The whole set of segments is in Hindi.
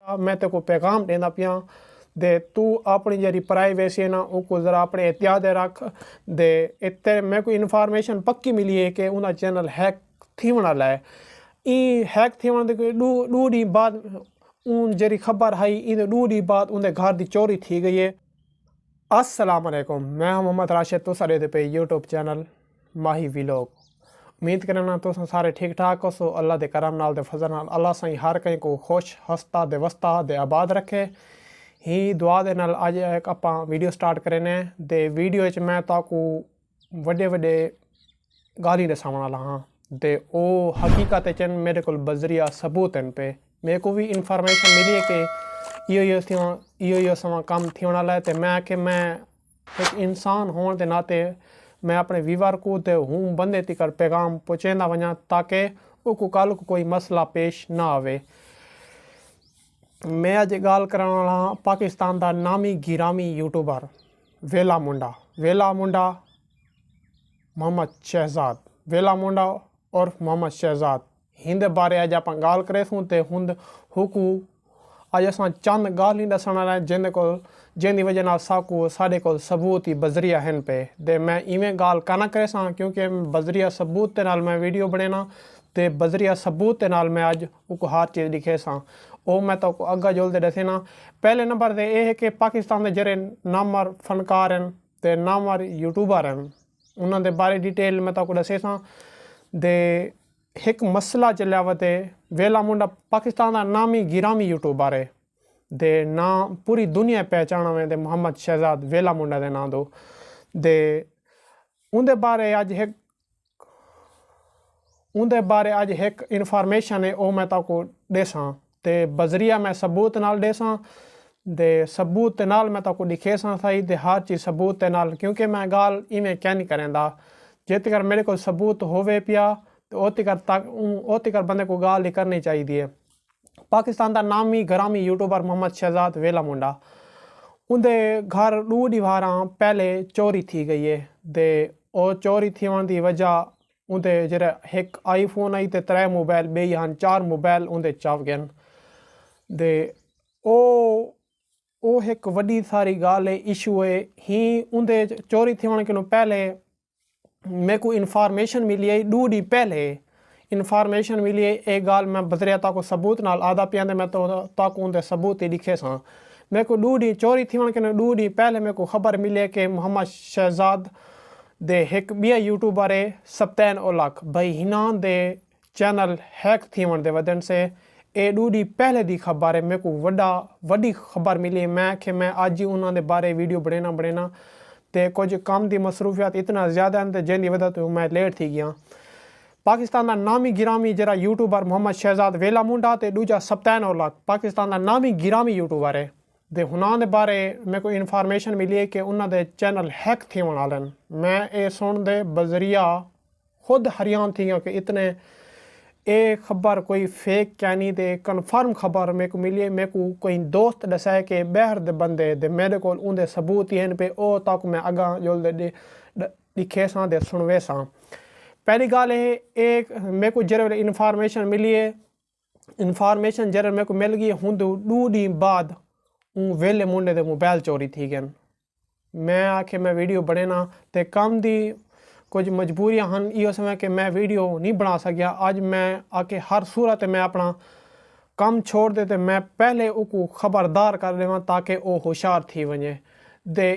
मैं ते को पैगाम देना पिया दे तू अपनी जरी प्राइवेसी है ना उसको ज़रा अपने एहतियात रख दे। इतने मैं कोई इन्फॉर्मेशन पक्की मिली है कि उनका चैनल हैक थी वाला है। ई हैक थी वन दू डी बाद उन जरी खबर आई इन 2 डी बाद उनके घर की चोरी थी गई है। अस्सलाम वालेकुम, मैं मोहम्मद राशिद तो सारे पे यूट्यूब चैनल माही व्लॉग। उम्मीद करना तो सारे ठीक ठाक हो सो अल्लाह दे करम नाल दे फजल नाल अल्लाह सही हर कहीं को खुश हंसता दे वसता दे आबाद रखे ही दुआ दे नाल अज एक आप वीडियो स्टार्ट करें दे वीडियो च मैं ताकू वड्डे वड्डे गाली दसावन वाला हाँ दे ओ हकीकत चन मेरे को बजरिया सबूत हैं पे मेरे को भी इंफॉर्मेशन मिली है कि यो समा कम थी वाला है। तो मैं एक इंसान होने के नाते मैं अपने वीवर को ते हूँ बंदे तिकर पैगाम पहुँचेंदा वञा ताकि उनको कल को कोई मसला पेश ना आवे। मैं अज गाल करने वाला पाकिस्तान का नामी गिरामी यूट्यूबर वेला मुंडा मोहम्मद शहजाद वेला मुंडा और मोहम्मद शहजाद हिंद बारे अज आप गाल करे सूँ ते हुंद हुकू अज अस चंद गाल ही दसन वाला जिंदी वजह नाल साकू साढ़े को सबूत ही बजरिया हैं पे दे मैं इवें गाल करना करे सा क्योंकि बजरिया सबूत के नाल मैं वीडियो बनेना ते बजरिया सबूत के नाल मैं अज उको हर चीज़ लिखे सा ओ मैं तो अग्गा जोलते दसे ना। पहले नंबर ते यह है कि पाकिस्तान के जरे नामवर फनकार हैं ते नामवर यूट्यूबर हैं उन्होंने बारे डिटेल मैं तो दसे सा दे एक मसला चलिया वते वेला मुंडा पाकिस्तान का नामी गिरामी यूट्यूबर है दे ना पूरी दुनिया पहचाना में दे मोहम्मद शहजाद वेला मुंडा दे ना दो दे उनके बारे अज एक इन्फॉर्मेशन है वो मैं ताको देसा ते बजरिया मैं सबूत नाल देसा दे सबूत नाल मैं ताको दिखे सा सही दे हर चीज़ सबूत नाल क्योंकि मैं गाल इवें क्या नहीं करेंदा जे तक मेरे को सबूत होवे पिया तो ओ तिकर बंदे को गाल ही करनी चाहिए। पाकिस्तान का नामी ग्रामी यूट्यूबर मोहम्मद शहजाद वेला मुंडा उनके घर 2 दीवारा पहले चोरी थी गई है दे ओ चोरी थी की वजह उनके जरा एक आईफोन आई तो 3 मोबाइल बे 4 मोबाइल उनके चाव गए दे ओ एक वड्डी सारी गाल है इशू है ही उनके चोरी थी के पहले मेरे को इन्फॉर्मेशन मिली है 2 डी पहले इन्फॉर्मेशन मिली है एक गाल मैं बजरिया ताको सबूत नाल आधा पिया मैं तो ताको उनके सबूत ही लिखे सा मेरे को 2 डी चोरी थी के 2 डी पहले मेरे को खबर मिली है कि मोहम्मद शहजाद दे एक बिया यूट्यूबर है सप्तैन ओलक भाई हिना दे चैनल हैक थी दे वजन से ए 2 डी पहले दी खबर है मेरे को वड्डी खबर मिली है मैं अज ही उन्होंने बारे वीडियो बनेना ते कुछ काम की मसरूफियात इतना ज़्यादा हैं जिंदी वजह तो मैं लेट थी गया। पाकिस्तान का नामी गिरामी जरा यूट्यूबर मोहम्मद शहजाद वेला मुंडा ते दूजा सप्तैन ओलक पाकिस्तान का नामी गिरामी यूट्यूबर है दे उन्होंने बारे मेरे को इन्फॉर्मेशन मिली है कि उन्होंने चैनल हैक थी वाले मैं ये सुन दे बजरिया खुद हरियान थी कि इतने ये खबर कोई फेक क्या नहीं दे कन्फर्म खबर मेरे को मिली है। मेरे को कोई दोस्त दसा है कि बहर दे बंदे दे मेरे को उनके सबूत ही पे ओ तक मैं अगा जो दिखे सा दे सुनवे सा। पहली गाल है एक मेरे को जरे इन्फॉर्मेशन मिली है इन्फॉर्मेशन जरे मेरे को मिल गई हूँ 2 डी बाद वेले मुंडे दे मोबाइल चोरी थी गए मैं आखे मैं वीडियो बनेना ते कम दी कुछ मजबूरियां हैं यो समय कि मैं वीडियो नहीं बना सकिया अज मैं आके हर सूरत मैं अपना काम छोड़ दे ते मैं पहले उको खबरदार कर देव ताकि वो होशियार थी वजे दे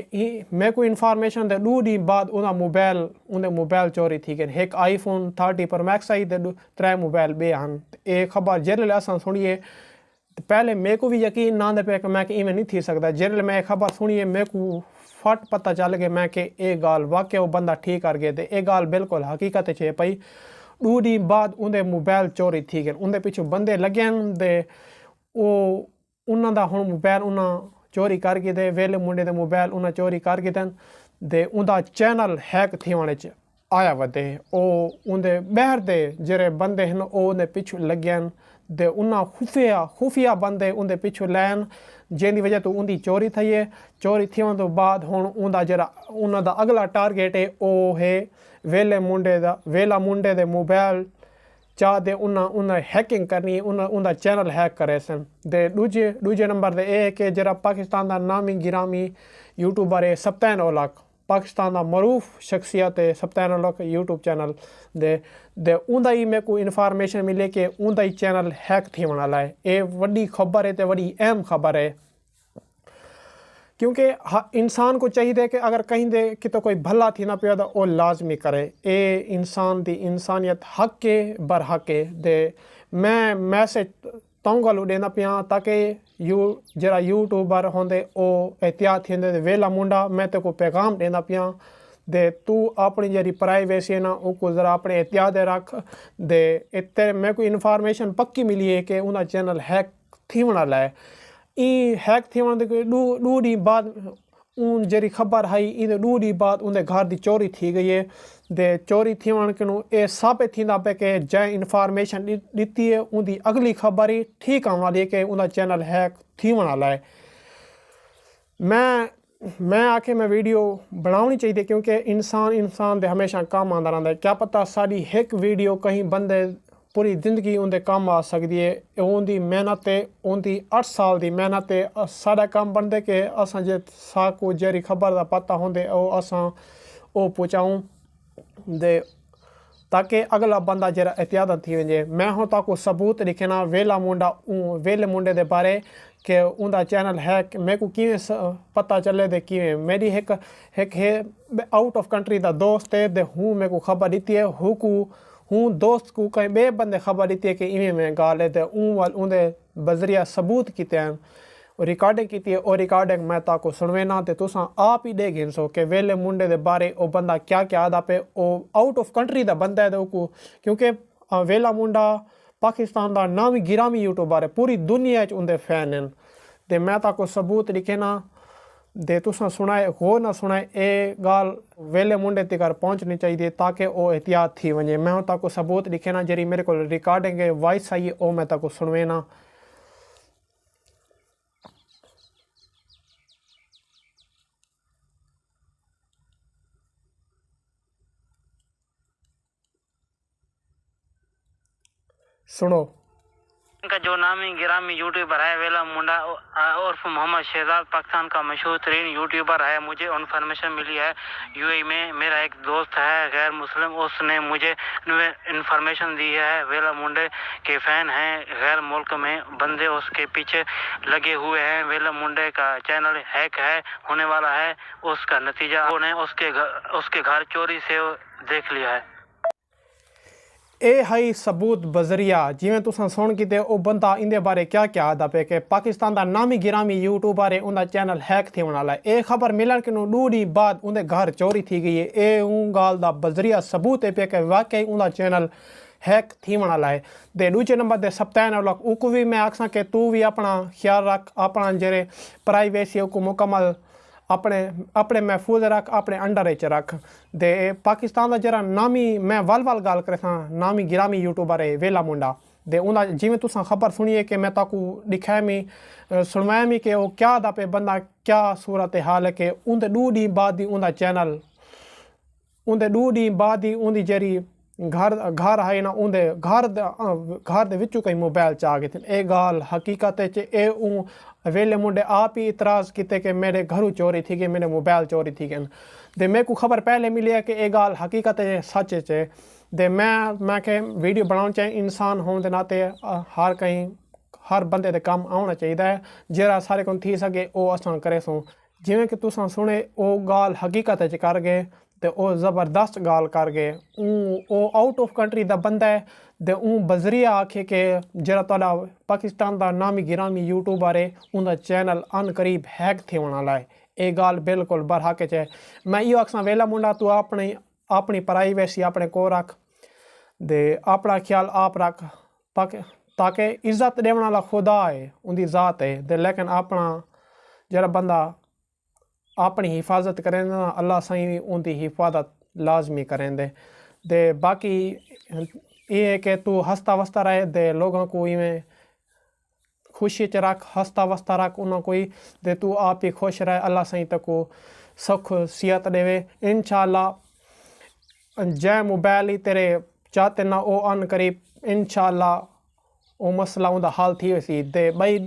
मैं को इन्फॉर्मेशन दे 2 डी बाद उनके मोबाइल चोरी थी गए एक आईफोन 30 प्रो मैक्स आई ते 3 मोबाइल बे हैं ये खबर जैसे अस सुनिए पहले मेरे को भी यकीन ना दे पे मैं कि इवें नहीं थी सकता जैसे मैं खबर सुनिए मेरे को फट पता चल गया मैं कि ये गाल वाकई वो बंदा ठीक कर गया ये गाल बिल्कुल हकीकत है पई 2 डी बाद उनके मोबाइल चोरी थी गए उनके पिछू बंदे लगे दे उन्होंने हूँ मोबाइल उन्हें चोरी कर गए थे वेले मुंडे के मोबाइल उन्हें चोरी कर गए दे उनका चैनल हैक थी आया वधे उनके बहर दे जरे बंदे हैं उन्हें पिछू लगे दे उन्हें खुफिया बंदे उनके पिछू लैन जिंदी वजह तो उनकी चोरी थी है चोरी थी तो बाद हूँ उनका जरा उन्होंने अगला टारगेट है वो है वेला मुंडे दे मोबाइल चाह दे उन्हें हैकिंग करनी उनका चैनल हैक करे सन। दे दूजे नंबर ते यह है कि जरा पाकिस्तान का नामी गिरामी यूट्यूबर है सप्तान उलक, पाकिस्तान का मरूफ शख्सियत है सप्तान उलक यूट्यूब चैनल दे उनका ही मेरे को इन्फॉर्मेशन मिले कि उनका ही चैनल हैक थी वाला है। ये वड्डी खबर है तो वड्डी अहम खबर है, क्योंकि इंसान को चाहिए कि अगर कहीं दे कि तो कोई भला थी ना पिया तो वो लाजमी करे। ए इंसान दी इंसानियत हक के बर हक है। दे मैं मैसेज तों गल देना पिया ताकि जरा यूट्यूबर होंदे ओ एहतियात थींदे दे वेला मुंडा मैं ते को पैगाम देना पिया दे तू अपनी जरी प्राइवेसी है ना उसको ज़रा अपने एहतियात रख दे। इतने मैं कोई इन्फॉर्मेशन पक्की मिली है कि उनका चैनल हैक थी वाला है। ई हैक थी वन दू डी बाद उन जरी खबर आई इन दू डी बाद उनके घर की चोरी थी गई है। दे चोरी थी वन कि ये साबित थी पे कि जै इन्फॉर्मेशन दी है उनकी अगली खबर ही ठीक आने वाली है कि उनका चैनल हैक थी वाला है। मैं आके मैं वीडियो बनानी चाहिए क्योंकि इंसान दे हमेशा काम आंदा रहा है। क्या पता साड़ी एक वीडियो कहीं बंदे पूरी जिंदगी उनके काम आ सकती है। उनकी मेहनत उनकी 8 साल की मेहनत साढ़ा काम बनते कि असां जे साकू जरी खबर का पता होंदे असां वो पहुँचाऊँ दे ताकि अगला बंदा जरा एहतियात थी वजे। मैं हूँ ताको सबूत लिखना वेला मुंडे दे बारे कि उनका चैनल हैक मेरे को किवें पता चले दे किवें। मेरी एक आउट ऑफ कंट्री का दोस्त है दे हूँ मेरे को खबर दी है हूँ दोस्त को कहीं बे बंदे खबर दी है कि इवें में गाल है तो उनके बजरिया सबूत किते हैं रिकॉर्डिंग की है। और रिकॉर्डिंग मैं ताको सुनवेना तो तुसा आप ही दे गिन सो कि वेले मुंडे दे बारे वो बंदा क्या क्या आदा पे वो आउट ऑफ कंट्री का बंदा है तो क्योंकि वेला मुंडा पाकिस्तान का नामी गिरामी यूट्यूबर है, पूरी दुनिया उनके फैन हैं। तो मैं ताको सबूत लिखे ना दे तुसा सुनाए हो ना सुनाए ये गाल वेले मुंडे तक पहुँचनी चाहिए ताकि वो एहतियात थी वजे। मैं ताको सबूत लिखे ना जरी मेरे को रिकॉर्डिंग है वॉइस आई है वो मैं ताको सुनवे ना। सुनो का जो नामी गिरामी यूट्यूबर है वेला मुंडा उर्फ मोहम्मद शहजाद पाकिस्तान का मशहूर तरीन यूट्यूबर है। मुझे इन्फॉर्मेशन मिली है यूएई में मेरा एक दोस्त है गैर मुस्लिम उसने मुझे इन्फॉर्मेशन दी है वेला मुंडे के फ़ैन हैं गैर मुल्क में बंदे उसके पीछे लगे हुए हैं। वेला मुंडे का चैनल हैक है होने वाला है, उसका नतीजा उन्हें उसके घर चोरी से देख लिया है। ए हाई सबूत बजरिया जिमें तुसा सुन कि वो बंदा इंदे बारे क्या क्या आदा पे कि पाकिस्तान का नामी गिरामी यूट्यूबर है उनका चैनल हैक थी वाला है। ये खबर मिलन कि 2 दिन बाद उनके घर चोरी थी गई है। ये उन गाल का बजरिया सबूत है पे कि वाकई उनका चैनल हैक थी वाला है। दे दूजे नंबर दे सप्ताह उलक उको भी मैं आखसा कि तू भी अपना ख्याल रख अपना जेरे प्राइवेसी को मुकम्मल अपने महफूज रख अपने अंडर च रख दे। पाकिस्तान का जरा नामी मैं वल गाल करे नामी गिरामी यूट्यूबर है वेला मुंडा दे उनका जिमें तुसा खबर सुनिए कि मैं ताकू दिखाया मी सुनवाया मी कि वो क्या दा पे बंदा क्या सूरत हाल है कि उनके 2 दिन बाद ही उनका चैनल उनके 2 दिन बाद ही उनकी जरी घर है ना उनके घर दे विचों कई मोबाइल च आ गए थे। ये गाल हकीकत च वेले मुंडे आप ही इतराज़ किते कि मेरे घरों चोरी थी गई मेरे मोबाइल चोरी थी गए। दे मेरे को खबर पहले मिली है कि ये गाल हकीकत सच च दे मैं के वीडियो बनाना चाहिए इंसान होने के नाते हर बंदे दे काम आना चाहिए जरा सारे को थी सके वो असां करे सो। जिमें कि तुसा सुने वो गाल हकीकत च कर गए तो वो ज़बरदस्त गाल कर गए वो आउट ऑफ कंट्री का बंदा है तो बजरिया आखे कि जरा तुहाडा पाकिस्तान का नामी गिरामी यूट्यूबर है उनका चैनल अन करीब हैक थे वाला है। ये गाल बिल्कुल बरहक है। मैं यो आखसा वेला मुंडा तू अपनी प्राइवेसी अपने को रख दे अपना ख्याल आप रख ताकि इज्जत देने वाला खुदा है उनकी ज़ात है दे लेकिन अपना जरा बंदा अपनी हिफाजत करें ना अल्लाह सही उनकी हिफाजत लाजमी करें दे। बाकी ये है कि तू हंसता वसता रहे दे लोगों को इवें खुशी च रख हंसता वसता रख उन्होंने कोई दे तू आप ही खुश रहे अल्लाह सही तको सुख सियत देवे इंशाअल्लाह। जै मोबाइल ही तेरे चाहते ना वो अन करीब इंशाअल्लाह वो मसला उनका हल थी वैसी। ते भाई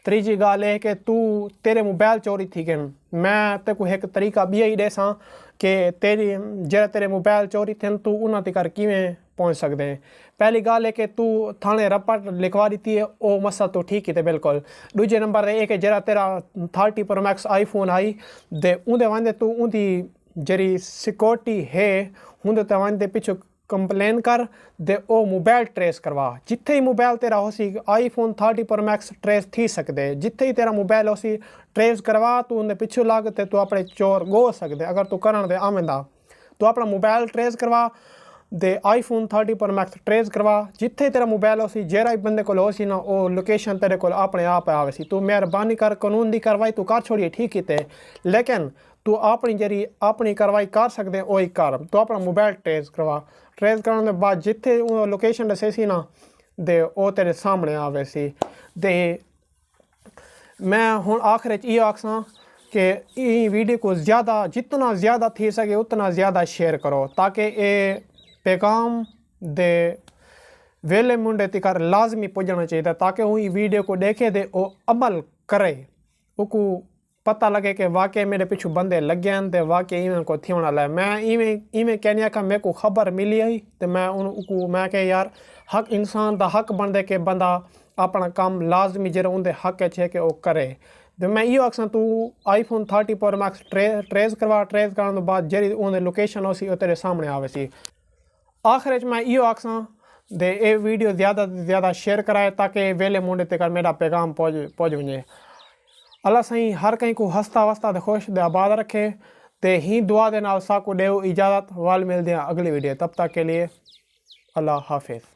तीजी गाल है कि तू तेरे मोबाइल चोरी थी गए, मैं ते को एक तरीका भी ही देसा कि तेरी जरा तेरे मोबाइल चोरी थे तू उन्होंने तिकर किवें पहुँच सकते हैं। पहली गाल है कि तू थाने रपट लिखवा दी है, वो मसला तो ठीक ही थे बिल्कुल। दूजे नंबर है कि जरा तेरा 30 Pro Max आईफोन आई दे उनके वादे तू उनकी जरी सिक्योरिटी है उनके ते वादे पिछू कंप्लेन कर दे ओ मोबाइल ट्रेस करवा। जिथे ही मोबाइल तेरा हो सी आईफोन 30 Pro Max ट्रेस थी सकते, जिथे ही तेरा मोबाइल हो सी ट्रेस करवा तू उनके पिछू लग ते तू अपने चोर गो सकते। अगर तू करन दे आवेंदा तू अपना मोबाइल ट्रेस करवा दे आईफोन 30 Pro Max ट्रेस करवा। जिथे तेरा मोबाइल हो सी जेरा ही बंदे को हो सी ना वो लोकेशन तेरे को अपने आप आवे सी। तू मेहरबानी कर कानून की कार्रवाई तू कर छोड़िए ठीक ही थे, लेकिन तू अपनी जरी अपनी कार्रवाई कर सकते वो ही कर। तू अपना मोबाइल ट्रेस करवा, ट्रेस करने के बाद जिथे लोकेशन दसे सी ना दे वो तेरे सामने आवे सी। दे मैं हुण आखिर ये आखसा कि ये वीडियो को ज़्यादा जितना ज़्यादा थी सके उतना ज़्यादा शेयर करो ताकि ये पैगाम दे वेले मुंडे तिकर लाजमी पुजना चाहिए ताकि वो वीडियो को देखे दे वो अमल करे, उको पता लगे कि वाकई मेरे पिछू बंदे लगे हैं तो वाकई इवें को थी वाला है। मैं इवें कहने का मेरे को खबर मिली आई तो मैं उनको मैं कह यार हक इंसान का हक बनते कि बंदा अपना काम लाजमी जरा उनके हक है कि वो करे। तो मैं यो आखसा तू आईफोन 30 Pro Max ट्रेस करवा, ट्रेस करने के बाद जरी उन्हें लोकेशन हो सी वो तेरे सामने आवे सी। आखिर मैं यो आखसा दे ये वीडियो ज़्यादा से ज़्यादा शेयर कराए ताकि वेले मुंडे तक मेरा पैगाम पहुँच वजे। अल्लाह सही हर कहीं को हंसता वसता दे खुश दे आबाद रखे ते ही दुआ दे नाल साकू देव इजाज़त। वाल मिलते हैं अगली वीडियो, तब तक के लिए अल्लाह हाफिज़।